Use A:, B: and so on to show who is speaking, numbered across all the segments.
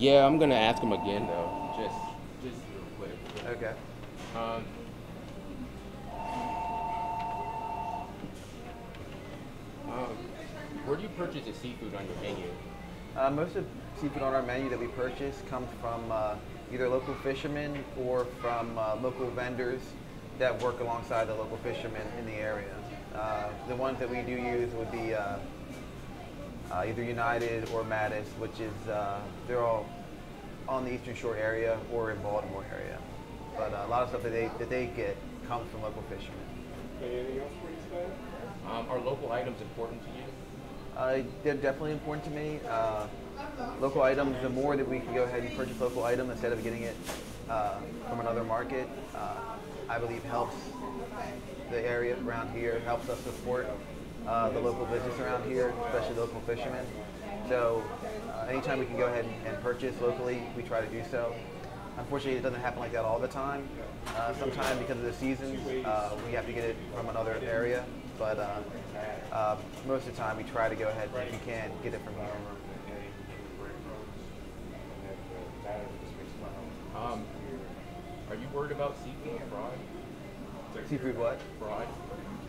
A: Yeah, I'm gonna ask him again though. Just real quick.
B: Okay.
A: Um, um, where do you purchase the seafood on your menu?
B: Most of the seafood on our menu that we purchase comes from either local fishermen or from local vendors that work alongside the local fishermen in the area. The ones that we do use would be either United or Mattis, which is they're all on the Eastern Shore area or in Baltimore area. But a lot of stuff that they get comes from local fishermen.
C: Anything else for you today?
A: Are local items important to you?
B: They're definitely important to me. Local items, the more that we can go ahead and purchase local item instead of getting it from another market, I believe helps the area around here, helps us support the local business around here, especially local fishermen. So anytime we can go ahead and purchase locally, we try to do so. Unfortunately, it doesn't happen like that all the time. Sometimes because of the seasons, we have to get it from another area. But most of the time, we try to go ahead and, if we can, get it from here.
A: Are you worried about seafood fraud?
B: Seafood what?
A: Fraud?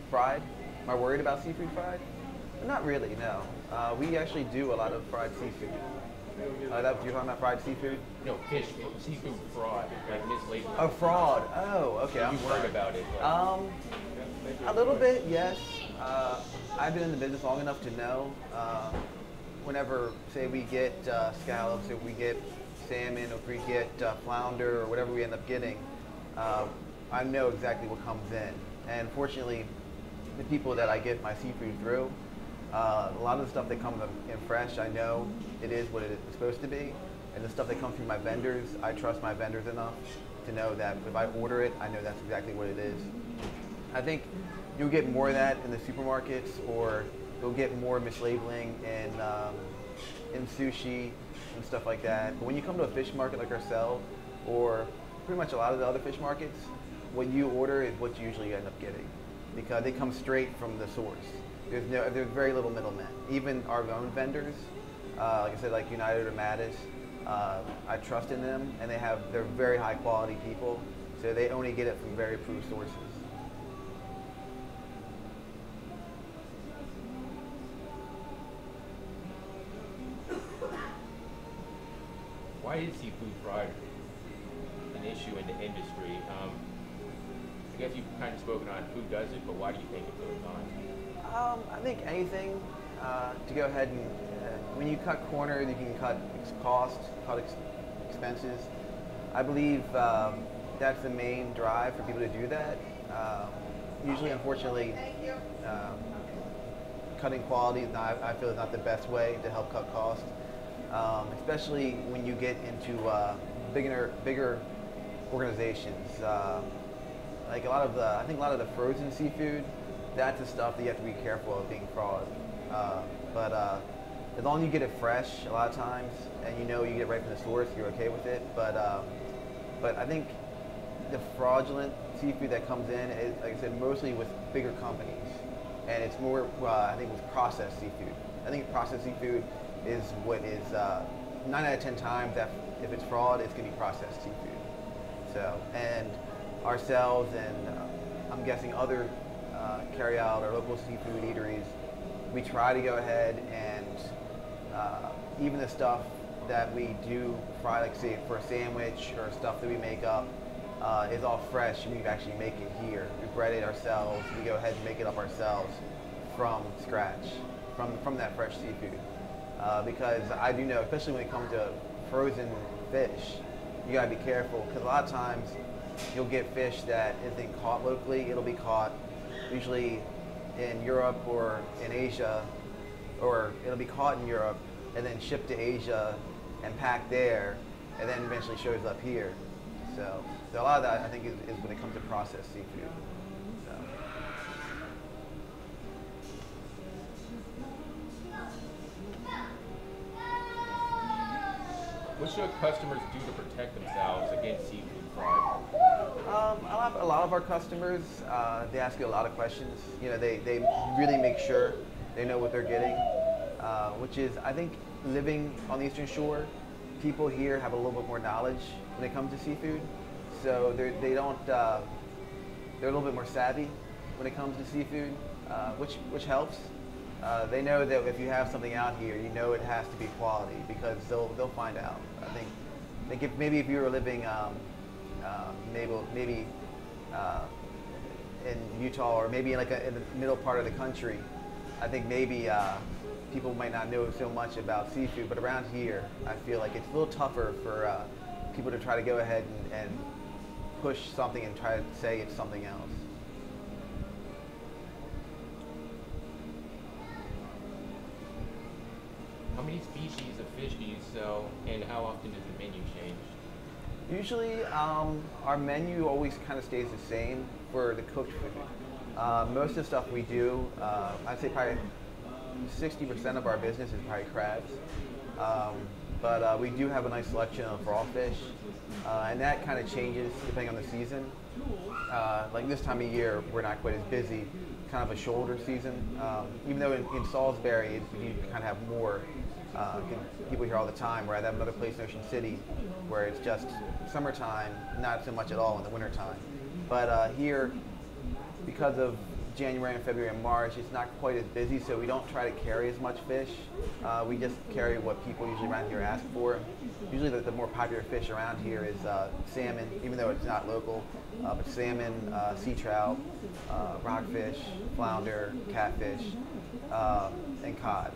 B: Fried? Am I worried about seafood fried? Not really, no. We actually do a lot of fried seafood. You're talking about fried seafood?
A: No, seafood fraud, like mislabeling.
B: Oh, fraud. Oh, okay.
A: Are
B: I'm
A: you
B: sorry.
A: worried about it?
B: A little bit, yes. I've been in the business long enough to know whenever, say, we get scallops or we get salmon or if we get flounder or whatever we end up getting, I know exactly what comes in. And fortunately, the people that I get my seafood through, a lot of the stuff that comes in fresh, I know it is what it is supposed to be. And the stuff that comes through my vendors, I trust my vendors enough to know that if I order it, I know that's exactly what it is. I think you'll get more of that in the supermarkets, or you'll get more mislabeling in sushi and stuff like that. But when you come to a fish market like ourselves, or pretty much a lot of the other fish markets, what you order is what you usually end up getting, because they come straight from the source. There's very little middlemen. Even our own vendors, like I said, like United or Mattis, I trust in them, and they're very high quality people, so they only get it from very approved sources.
A: Why is seafood fraud an issue in the industry? I guess you've kind of spoken on who does it, but why do you think it goes on?
B: I think anything to go ahead and when you cut corners, you can cut costs, cut expenses. I believe that's the main drive for people to do that. Usually, unfortunately, cutting quality is not, I feel, is not the best way to help cut costs. Especially when you get into bigger organizations. Like I think a lot of the frozen seafood, that's the stuff that you have to be careful of being fraud. But as long as you get it fresh, a lot of times, and you know you get it right from the source, you're okay with it. But I think the fraudulent seafood that comes in is, like I said, mostly with bigger companies, and it's more, I think, with processed seafood. I think processed seafood is what is 9 out of 10 times that if it's fraud, it's going to be processed seafood. So, and ourselves and I'm guessing other carry-out or local seafood eateries, we try to go ahead and even the stuff that we do fry, like say for a sandwich or stuff that we make up, is all fresh, and we actually make it here. We bread it ourselves. We go ahead and make it up ourselves from scratch, from that fresh seafood. Because I do know, especially when it comes to frozen fish, you gotta be careful, because a lot of times you'll get fish that isn't caught locally. It'll be caught usually in Europe or in Asia, or it'll be caught in Europe and then shipped to Asia and packed there, and then eventually shows up here. So a lot of that, I think, is when it comes to processed seafood. So.
A: What should customers do to protect themselves against seafood fraud?
B: A lot of our customers, they ask you a lot of questions. You know, they really make sure they know what they're getting, which is, I think, living on the Eastern Shore people here have a little bit more knowledge when it comes to seafood, so they don't they're a little bit more savvy when it comes to seafood, which helps. They know that if you have something out here, you know it has to be quality because they'll find out. I think if you were living maybe in Utah or maybe in in the middle part of the country, I think maybe people might not know so much about seafood. But around here, I feel like it's a little tougher for people to try to go ahead and push something and try to say it's something else.
A: How many species of fish do you sell, and how often does the menu change?
B: Usually, our menu always kind of stays the same for the cooked food. Most of the stuff we do, I'd say probably 60% of our business is probably crabs. But we do have a nice selection of raw fish, and that kind of changes depending on the season. Like this time of year, we're not quite as busy, kind of a shoulder season. Even though in Salisbury, you kind of have more people here all the time, where I have another place in Ocean City where it's just summertime, not so much at all in the wintertime. But here, because of January and February and March, it's not quite as busy, so we don't try to carry as much fish. We just carry what people usually around here ask for. Usually the more popular fish around here is salmon, even though it's not local, but salmon, sea trout, rockfish, flounder, catfish, and cod.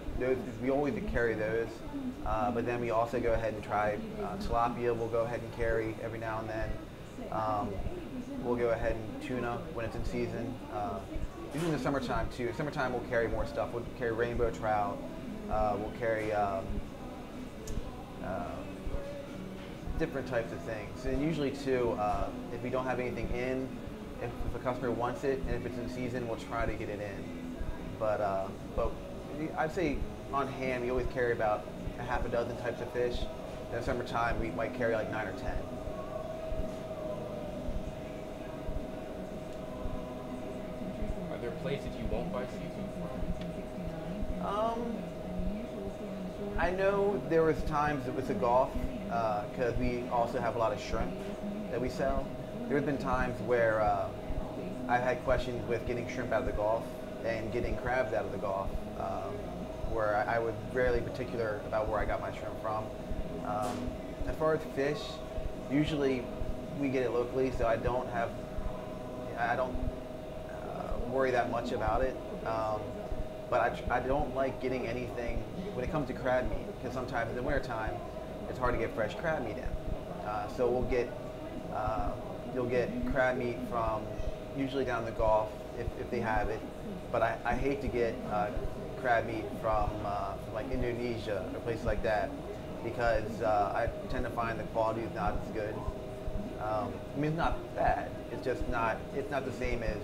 B: We always carry those, but then we also go ahead and try tilapia. We'll go ahead and carry every now and then. We'll go ahead and tuna when it's in season. Usually in the summertime too. Summertime we'll carry more stuff. We'll carry rainbow trout. We'll carry different types of things. And usually too, if we don't have anything in, if a customer wants it, and if it's in season, we'll try to get it in. But I'd say on hand we always carry about a half a dozen types of fish. In the summertime we might carry like 9 or 10.
A: Are there places you won't buy seafood from?
B: I know there was times with the Gulf, because we also have a lot of shrimp that we sell. There's been times where I've had questions with getting shrimp out of the Gulf and getting crabs out of the Gulf, where I was very particular about where I got my shrimp from. As far as fish, usually we get it locally, so I don't worry that much about it. But I don't like getting anything when it comes to crab meat, because sometimes in the wintertime it's hard to get fresh crab meat in. So you'll get crab meat from usually down the Gulf if they have it, but I hate to get crab meat from like Indonesia or places like that, because I tend to find the quality is not as good. I mean, it's not bad. It's just not the same as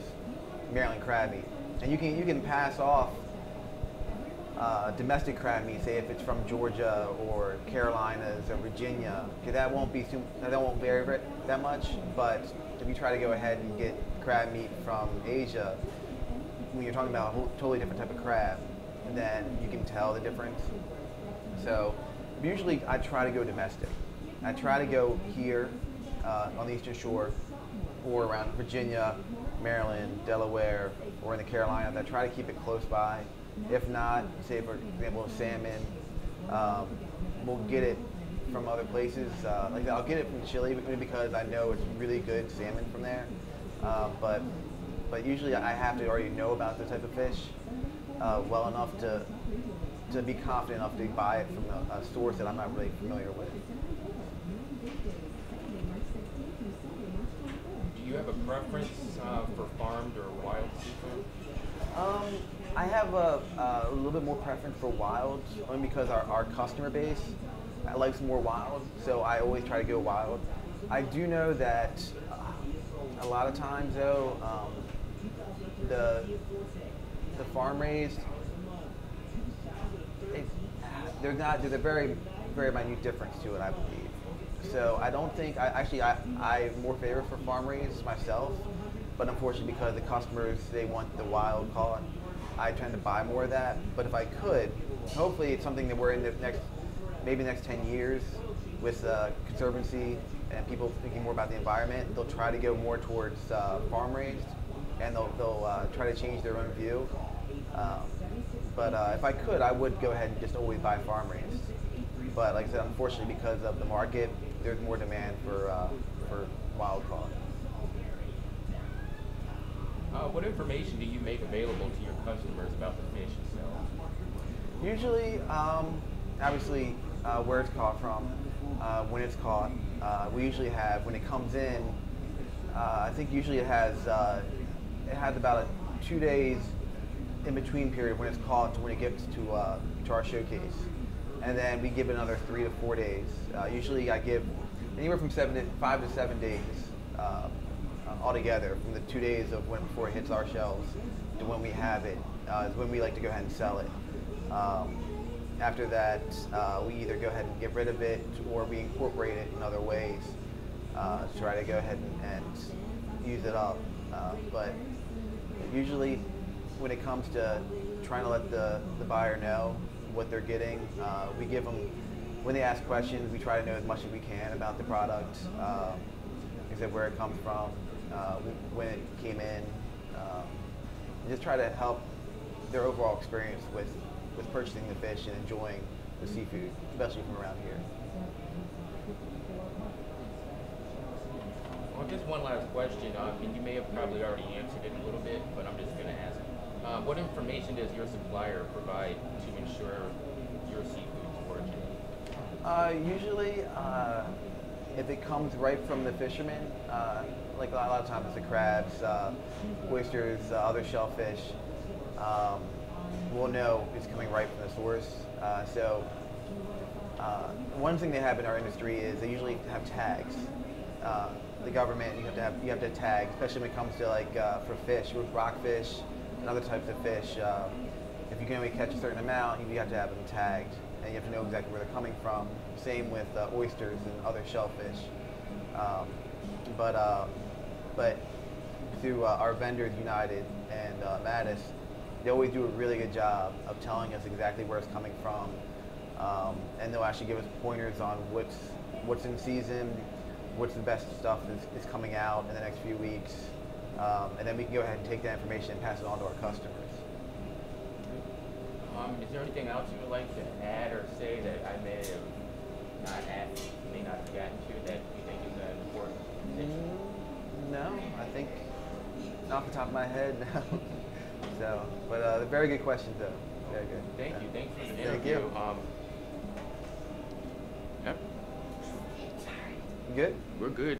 B: Maryland crab meat. And you can pass off domestic crab meat, say if it's from Georgia or Carolinas or Virginia, because that won't vary that much. But if you try to go ahead and get crab meat from Asia, when you're talking about a totally different type of crab, then you can tell the difference. So usually I try to go domestic. I try to go here on the Eastern Shore or around Virginia, Maryland, Delaware, or in the Carolinas. I try to keep it close by. If not, say for example salmon, we'll get it from other places. Like I'll get it from Chile because I know it's really good salmon from there. But usually I have to already know about the type of fish well enough to be confident enough to buy it from a source that I'm not really familiar with.
A: Do you have a preference for farmed or wild seafood?
B: I have a little bit more preference for wild, only because our customer base likes more wild, so I always try to go wild. I do know that a lot of times though, the farm raised, there's a very minute difference to it, I believe. So I don't think, I'm more favor for farm raised myself, but unfortunately because the customers, they want the wild caught, I tend to buy more of that. But if I could, hopefully it's something that we're in the next 10 years, with conservancy and people thinking more about the environment, they'll try to go more towards farm raised, and they'll try to change their own view. But if I could, I would go ahead and just always buy farm raised. But like I said, unfortunately, because of the market, there's more demand for wild caught.
A: What information do you make available to your customers about the fish you sell?
B: Usually, obviously, where it's caught from, when it's caught. We usually have, when it comes in, I think usually it has about a 2 days in between period when it's caught to when it gets to our showcase. And then we give it another 3 to 4 days. Usually I give anywhere from 5 to 7 days altogether, from the 2 days of when before it hits our shelves to when we have it, is when we like to go ahead and sell it. After that, we either go ahead and get rid of it or we incorporate it in other ways to try to go ahead and use it up. But usually when it comes to trying to let the buyer know what they're getting, we give them, when they ask questions, we try to know as much as we can about the product, except where it comes from, when it came in, and just try to help their overall experience with purchasing the fish and enjoying the seafood, especially from around here.
A: Well, just one last question, and you may have probably already answered it a little bit, but I'm just going to ask. What information does your supplier provide to ensure your seafood's origin?
B: Usually, if it comes right from the fishermen, like a lot of times it's the crabs, oysters, other shellfish, we'll know it's coming right from the source. So one thing they have in our industry is they usually have tags. The government, you have to tag, especially when it comes to like for fish, with rockfish and other types of fish. If you can only catch a certain amount, you have to have them tagged, and you have to know exactly where they're coming from. Same with oysters and other shellfish. But through our vendors, United and Mattis, they always do a really good job of telling us exactly where it's coming from, and they'll actually give us pointers on what's in season, what's the best stuff is coming out in the next few weeks, and then we can go ahead and take that information and pass it on to our customers.
A: Is there anything else you would like to add or say that I may not have gotten to that you think is important?
B: No, I think off the top of my head, no. So, but very good questions though. Very good.
A: Thank you. Thanks for the interview.
B: Thank you.
A: Yep.
B: You good?
A: We're good.